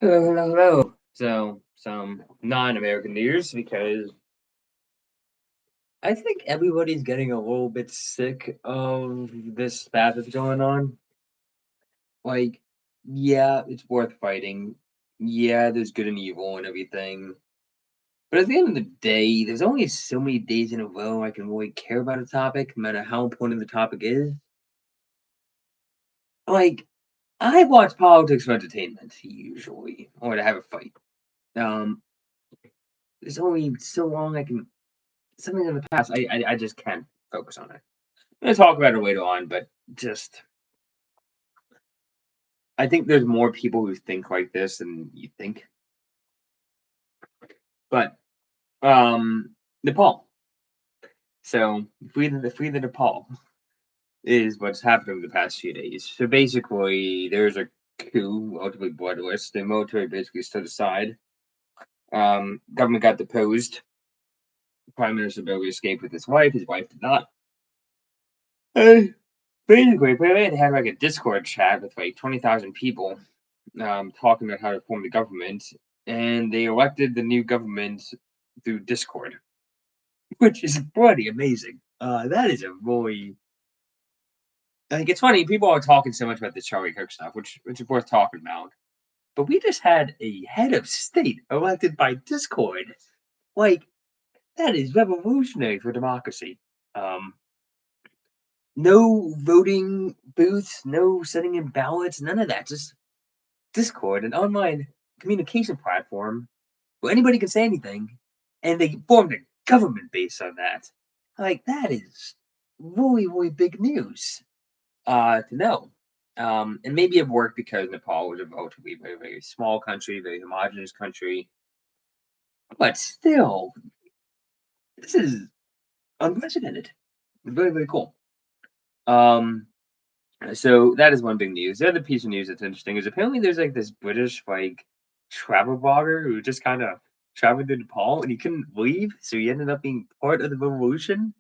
Hello, hello, hello. So, some non-American news because I think everybody's getting a little bit sick of this spat that's going on. Like, yeah, it's worth fighting. Yeah, there's good and evil and everything. But at the end of the day, there's only so many days in a row I can really care about a topic, no matter how important the topic is. Like, I watch politics for entertainment, usually, or to have a fight. Um, there's only so long I can something in the past, I just can't focus on it. I'm gonna talk about it later on, but just I think there's more people who think like this than you think. But Nepal. So free the Nepal is what's happened over the past few days. So basically, there's a coup, ultimately bloodless. The military basically stood aside. Government got deposed. Prime Minister barely escaped with his wife. His wife did not. And basically, they had like a Discord chat with like 20,000 people talking about how to form the government, and they elected the new government through Discord, which is pretty amazing. That is a really like it's funny. People are talking so much about the Charlie Kirk stuff, which is worth talking about. But we just had a head of state elected by Discord. Like that is revolutionary for democracy. Um, no voting booths, no sending in ballots, none of that. Just Discord, an online communication platform where anybody can say anything, and they formed a government based on that. Like that is really, really big news to know. And maybe it worked because Nepal was a relatively very, very small country, very homogenous country, but still, this is unprecedented. Very, very cool. Um, so that is one big news. The other piece of news that's interesting is apparently there's like this British like travel blogger who just kind of traveled to Nepal and he couldn't leave, so he ended up being part of the revolution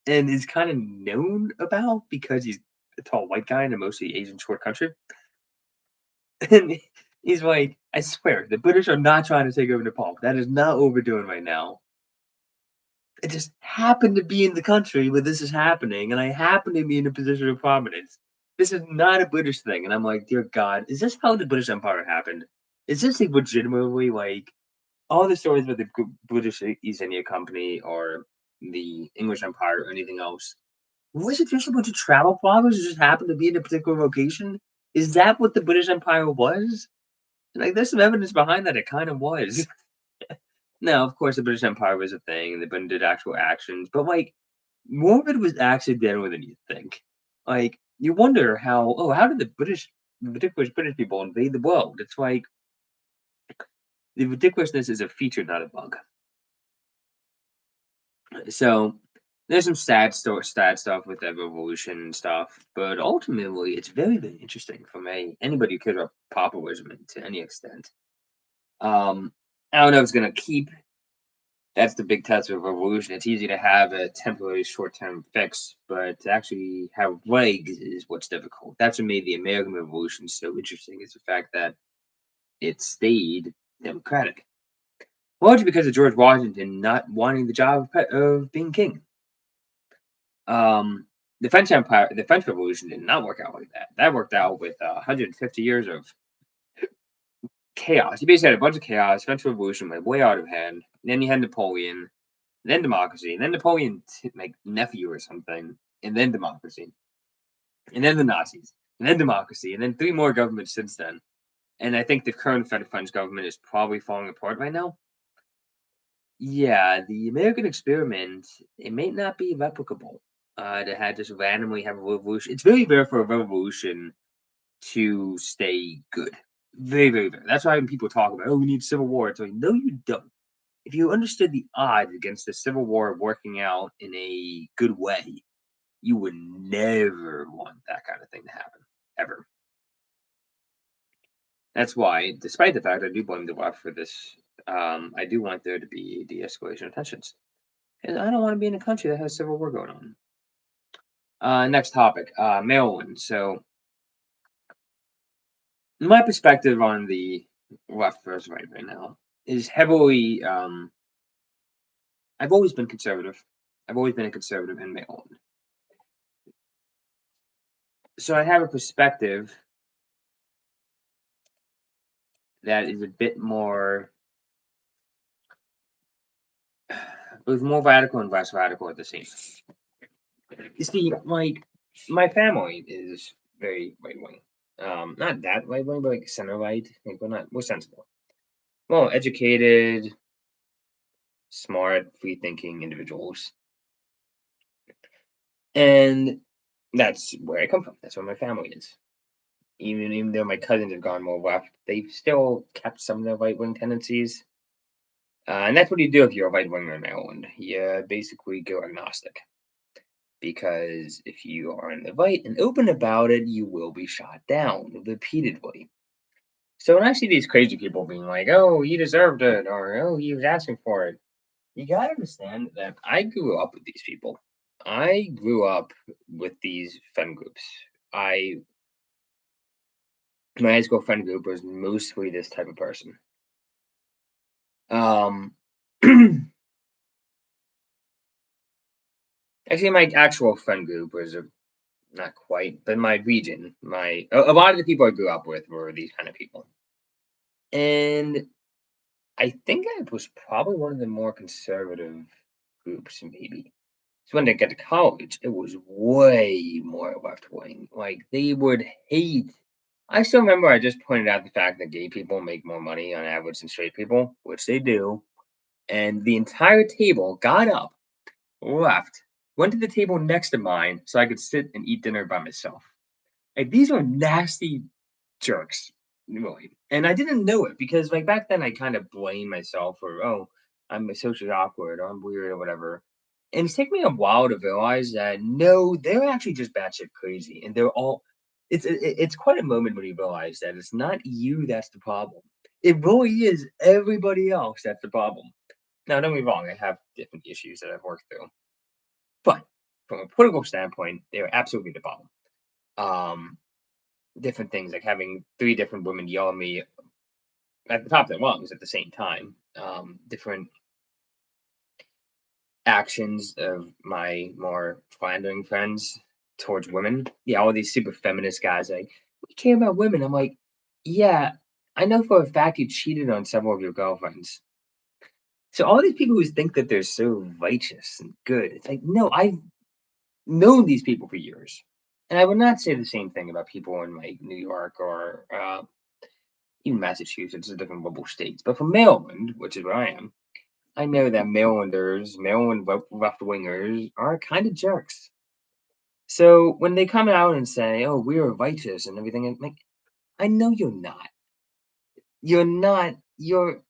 and is kind of known about because he's a tall white guy in a mostly Asian short country. And he's like, I swear, the British are not trying to take over Nepal. That is not what we're doing right now. It just happened to be in the country where this is happening, and I happen to be in a position of prominence. This is not a British thing, and I'm like, dear God, is this how the British Empire happened? Is this like legitimately like all the stories about the British East India Company or the English Empire or anything else? Was it just a bunch of travel bloggers who just happened to be in a particular location? Is that what the British Empire was? Like, there's some evidence behind that it kind of was. Now, of course, the British Empire was a thing, and the Britain did actual actions, but like more of it was accidental than you think. Like you wonder how did the ridiculous British people invade the world? It's like the ridiculousness is a feature, not a bug. So there's some sad stuff with that revolution and stuff, but ultimately it's very, very interesting for me. Anybody who cares about populism to any extent. Um, I don't know if it's gonna keep. That's the big test of a revolution. It's easy to have a temporary short-term fix, but to actually have legs is what's difficult. That's what made the American Revolution so interesting, is the fact that it stayed democratic. Largely because of George Washington not wanting the job of being king. Um, the French Revolution did not work out like that. That worked out with 150 years of chaos. You basically had a bunch of chaos. French Revolution went way out of hand. Then you had Napoleon, then democracy, and then Napoleon's like nephew or something, and then democracy, and then the Nazis, and then democracy, and then three more governments since then. And I think the current French government is probably falling apart right now. Yeah, the American experiment, it may not be replicable. To have just randomly have a revolution. It's very rare for a revolution to stay good. Very, very rare. That's why when people talk about, oh, we need civil war, it's like, no, you don't. If you understood the odds against the Civil War working out in a good way, you would never want that kind of thing to happen, ever. That's why, despite the fact I do blame the left for this, I do want there to be a de-escalation of tensions. And I don't want to be in a country that has civil war going on. Next topic, Maryland. So, my perspective on the left versus right now, is heavily. I've always been conservative. I've always been a conservative in my own. So I have a perspective that is a bit more, both more radical and less radical at the same time. You see, like my family is very right wing. Not that right wing, but like center right. Like we're sensible, well educated, smart, free thinking individuals, and that's where I come from. That's where my family is. Even though my cousins have gone more left, they've still kept some of their right wing tendencies. And that's what you do if you're a right winger in Maryland. You basically go agnostic. Because if you are in the right and open about it, you will be shot down repeatedly. So when I see these crazy people being like, "Oh, he deserved it," or "Oh, he was asking for it," you gotta understand that I grew up with these people. I grew up with these friend groups. I My high school friend group was mostly this type of person. Um, Actually, my actual friend group was not quite, but my region, a lot of the people I grew up with were these kind of people, and I think I was probably one of the more conservative groups, maybe. So when I got to college, it was way more left wing. Like they would hate. I still remember I just pointed out the fact that gay people make more money on average than straight people, which they do, and the entire table got up, left, went to the table next to mine so I could sit and eat dinner by myself. Like these are nasty jerks, really. And I didn't know it because like back then I kind of blamed myself for, oh, I'm socially awkward or I'm weird or whatever. And it's taken me a while to realize that no, they're actually just batshit crazy, and they're all. It's quite a moment when you realize that it's not you that's the problem. It really is everybody else that's the problem. Now, don't get me wrong, I have different issues that I've worked through, but from a political standpoint, they're absolutely the problem. Um, Different things like having three different women yell at me at the top of their lungs at the same time. Different actions of my more philandering friends towards women. Yeah, all these super feminist guys like, we care about women. I'm like, yeah, I know for a fact you cheated on several of your girlfriends. So all these people who think that they're so righteous and good, it's like, no, I've known these people for years. And I would not say the same thing about people in like New York or even Massachusetts, or different liberal states. But from Maryland, which is where I know that Maryland left wingers are kind of jerks. So when they come out and say, "Oh, we are righteous and everything," I'm like, I know you're not. You're not. You're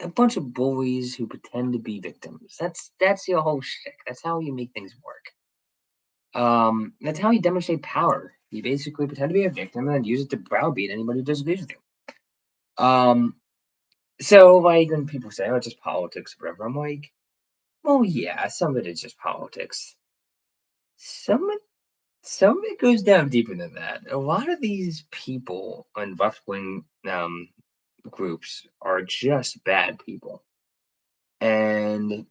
a bunch of bullies who pretend to be victims. That's your whole shtick. That's how you make things work. That's how you demonstrate power. You basically pretend to be a victim and then use it to browbeat anybody who disagrees with you. So like when people say, "Oh, it's just politics," or whatever, I'm like, "Well, yeah, some of it is just politics. Some of Some of it goes down deeper than that. A lot of these people on left wing groups are just bad people. And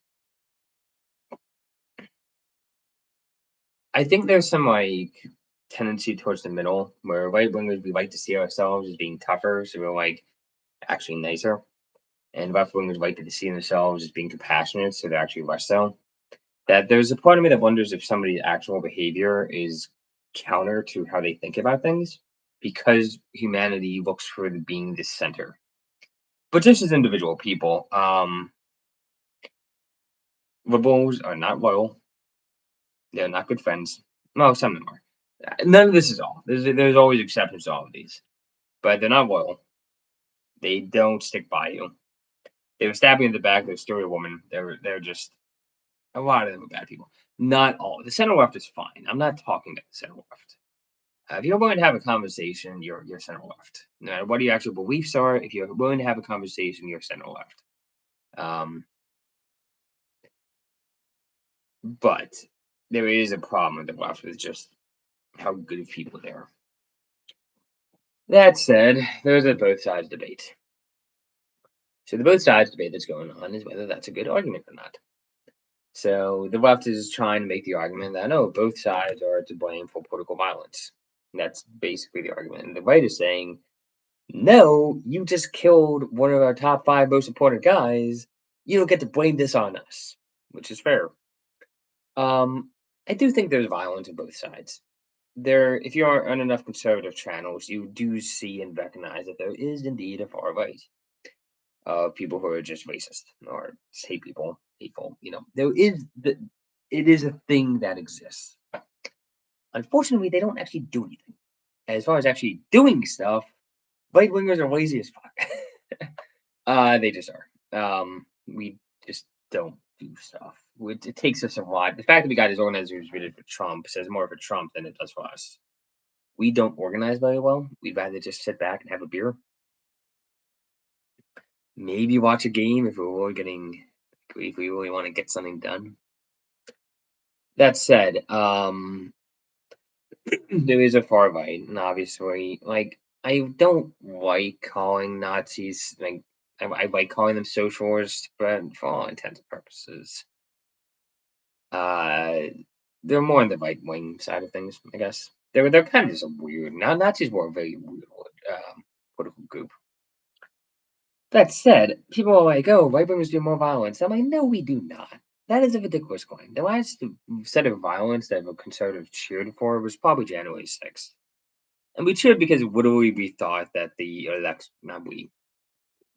I think there's some like tendency towards the middle where right wingers we like to see ourselves as being tougher, so we're like actually nicer. And left wingers like to see themselves as being compassionate, so they're actually less so. That there's a part of me that wonders if somebody's actual behavior is counter to how they think about things because humanity looks for being the center. But just as individual people, liberals are not loyal. They're not good friends. Well, some of them are. None of this is all. There's always exceptions to all of these, but they're not loyal. They don't stick by you. They were stabbing in the back. They're still a woman. They're just a lot of them are bad people. Not all. The center left is fine. I'm not talking about the center left. If you're willing to have a conversation, you're center left. No matter what your actual beliefs are, if you're willing to have a conversation, you're center left. Um, but there is a problem with the left with just how good of people they are. That said, there's a both sides debate. So the both sides debate that's going on is whether that's a good argument or not. So the left is trying to make the argument that no, both sides are to blame for political violence. And that's basically the argument. And the right is saying, no, you just killed one of our top five most important guys. You don't get to blame this on us, which is fair. Um, I do think there's violence on both sides. If you are on enough conservative channels, you do see and recognize that there is indeed a far right of people who are just racist or hate people, hateful. It is a thing that exists. Unfortunately, they don't actually do anything. As far as actually doing stuff, right wingers are lazy as fuck. They just are. We just don't do stuff. It takes us a lot. The fact that we got these organizers we did for Trump says more for Trump than it does for us. We don't organize very well. We'd rather just sit back and have a beer. Maybe watch a game if we really want to get something done. That said, there is a far right, and obviously, like I don't like calling Nazis I like calling them socialists, but for all intents and purposes, uh, they're more on the right wing side of things, I guess. They're kind of just a weird. Now Nazis were a very weird political group. That said, people are like, "Oh, right wingers do more violence." I'm like, "No, we do not. That is a ridiculous claim. The last set of violence that a conservative cheered for was probably January 6th. And we cheered because literally we thought that the election, not we,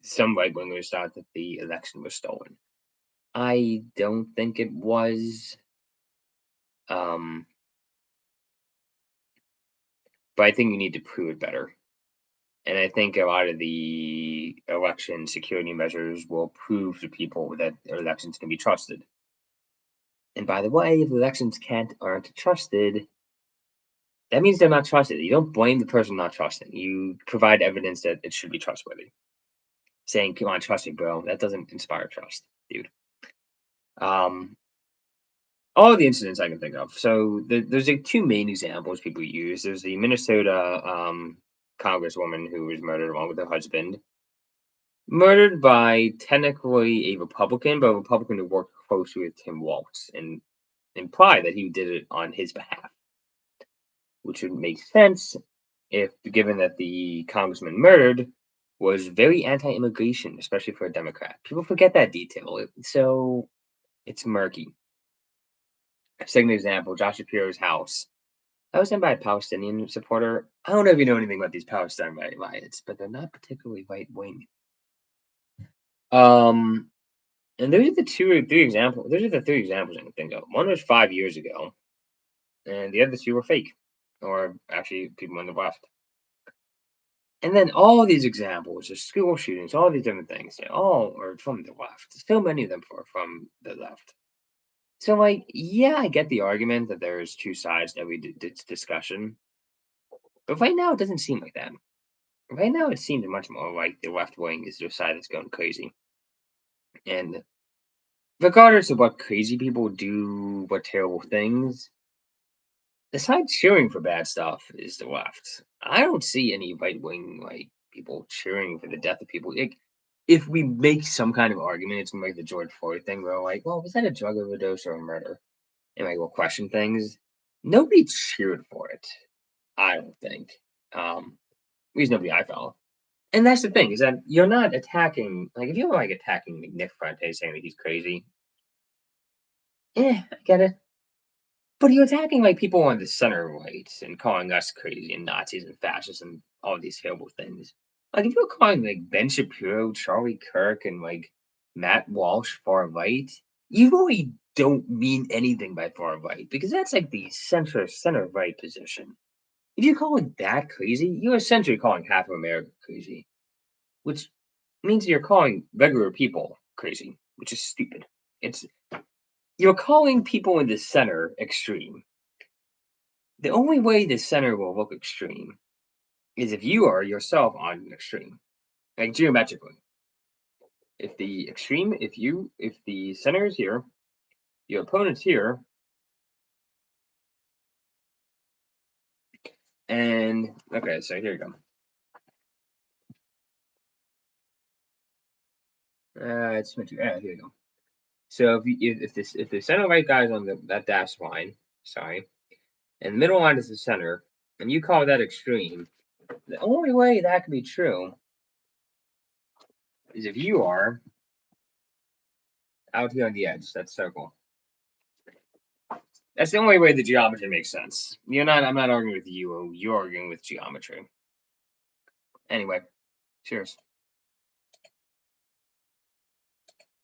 some right wingers thought that the election was stolen. I don't think it was. Um, but I think you need to prove it better. And I think a lot of the election security measures will prove to people that elections can be trusted. And by the way, if elections aren't trusted, that means they're not trusted. You don't blame the person not trusting. You provide evidence that it should be trustworthy. Saying, "Come on, trust me, bro," that doesn't inspire trust, dude. Um, all the incidents I can think of. So there's like two main examples people use. There's the Minnesota congresswoman who was murdered along with her husband, murdered by technically a Republican, but a Republican who worked closely with Tim Walz and implied that he did it on his behalf, which would make sense if given that the congressman murdered was very anti-immigration, especially for a Democrat. People forget that detail, so it's murky. Second example, Josh Shapiro's house. That was done by a Palestinian supporter. I don't know if you know anything about these Palestine riots, but they're not particularly right wing. Um, and those are the two or three examples. Those are the three examples I can think of. One was 5 years ago, and the other two were fake, or actually people on the left. And then all these examples of school shootings, all these different things, they all are from the left. So many of them are from the left. So, like, yeah, I get the argument that there's two sides to every discussion, but right now it doesn't seem like that. Right now, it seems much more like the left wing is the side that's going crazy. And regardless of what crazy people do, what terrible things, the side cheering for bad stuff is the left. I don't see any right wing like people cheering for the death of people. Like, if we make some kind of argument, it's like the George Floyd thing, where we're like, well, was that a drug overdose or a murder? And like we'll question things. Nobody cheered for it. I don't think. At least nobody I follow. And that's the thing is that you're not attacking like if you're like attacking like, Nick Fuente saying that he's crazy, I get it. But you're attacking like people on the center right and calling us crazy and Nazis and fascists and all these terrible things. Like if you're calling like Ben Shapiro, Charlie Kirk, and like Matt Walsh far right, you really don't mean anything by far right because that's like the center right position. If you call it that crazy, you're essentially calling half of America crazy, which means you're calling regular people crazy, which is stupid. It's you're calling people in the center extreme. The only way the center will look extreme is if you are yourself on an extreme, like geometrically. If the extreme, if the center is here, your opponent's here, and okay, so here you go. It's meant to. Here we go. So if the center right guy is on that dashed line, sorry, and the middle line is the center, and you call that extreme, the only way that can be true is if you are out here on the edge, that circle. That's the only way the geometry makes sense. I'm not arguing with you. You're arguing with geometry. Anyway, cheers.